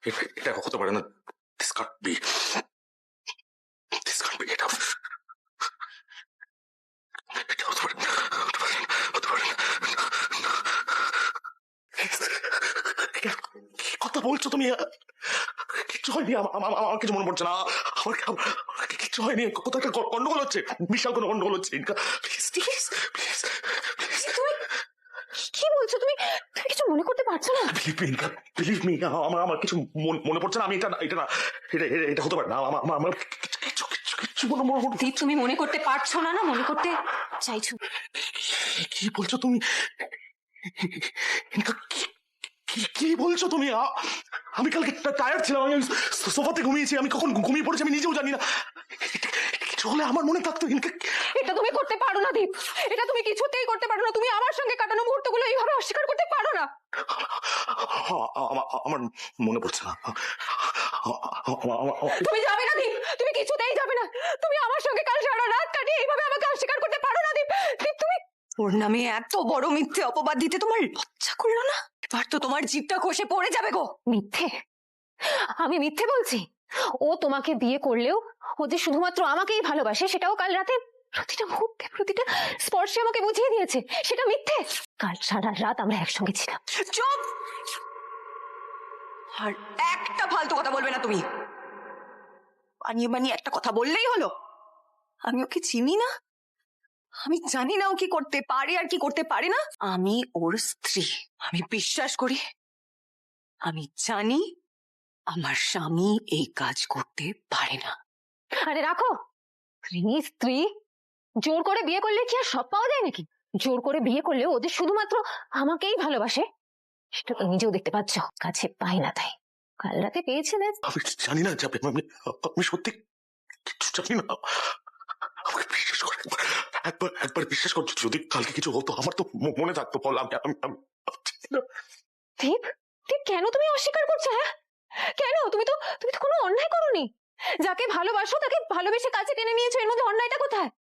এটা হতে পারে না। This can't be. This can't be. এটা হতে পারে না। হতে পারে না। কি কথা বলছো তুমি? কিচ্ছু হয়নি, আমার কিছু মনে পড়ছে না। আমার কিচ্ছু হয়নি। কোথাও একটা গন্ডগোল হচ্ছে, বিশাল কোনো গন্ডগোল হচ্ছে। Please please please please. কি বলছো তুমি? তুমি কিছু মনে করতে পারছো না? বিলিভ মি, আমার কিছু মনে পড়ছে না। আমি এটা হতে পারে না। আমার কিচ্ছু তুমি মনে করতে পারছো না? না মনে করতে চাইছো? কি বলছো তুমি? কি বলছো তুমি? আমি কালকে টায়ার্ড ছিলাম, আমি সোফাতে ঘুমিয়েছি। আমি কখন ঘুমিয়ে পড়েছি আমি নিজেও জানি না। কিছু হলে আমার মনে থাকতো। এটা তুমি করতে পারো না দীপ, এটা তুমি কিছুতেই করতে পারো না। তুমি আমার সঙ্গে কাটানো মুহূর্তগুলো এইভাবে অস্বীকার করতে পারো না। আমার মনে পড়ছে না। তুমি যাবে না দীপ, তুমি কিছুতেই যাবে না। তুমি আমার সঙ্গে কাল সারা রাত কাটিয়ে এইভাবে আমাকে অস্বীকার করতে পারো না দীপ। দীপ তুমি ওর নামে এত বড় মিথ্যে অপবাদ দিতে তোমার লজ্জা করলো না? এবার তো তোমার জিভটা খসে পড়ে যাবে গো। মিথ্যে? আমি মিথ্যে বলছি? ও তোমাকে বিয়ে করলেও ও যে শুধুমাত্র আমাকেই ভালোবাসে সেটাও কাল রাতে প্রতিটা মুহূর্তে প্রতিটা স্পর্শে আমাকে বুঝিয়ে দিয়েছে। সেটা মিথ্যে? কাল সারা রাত আমরা একসঙ্গে ছিলাম। চুপ! আর একটা ফালতু কথা বলবে না তুমি। বানিয়ে বানিয়ে একটা কথা বললেই হলো। আমি ওকে চিনি না, আমি জানি না ও কি করতে পারে আর কি করতে পারে না। আমি ওর স্ত্রী, আমি বিশ্বাস করি, আমি জানি আমার স্বামী এই কাজ করতে পারে না। আরে রাখো, স্ত্রী জোর করে বিয়ে করলে কি আর সব পাওয়া যায় নাকি? জোর করে বিয়ে করলে ও যে শুধুমাত্র আমাকেই ভালোবাসে সেটা তো নিজেও দেখতে পাচ্ছ। কাছে পাই না তাই কাল রাতে পেয়েছিলে। আমি জানি না যাবে, আমি সত্যি কিছু জানি না। আমাকে বিশ্বাস করে, একবার বিশ্বাস করছো। যদি কালকে কিছু হতো আমার তো মনে থাকতো। বল, আমি দীপ, দীপ কেন তুমি অস্বীকার করছো? হ্যাঁ কেন? তুমি তো কোনো অন্যায় করোনি। যাকে ভালোবাসো তাকে ভালোবেসে কাছে টেনে নিয়েছো, এর মধ্যে অন্যায়টা কোথায়?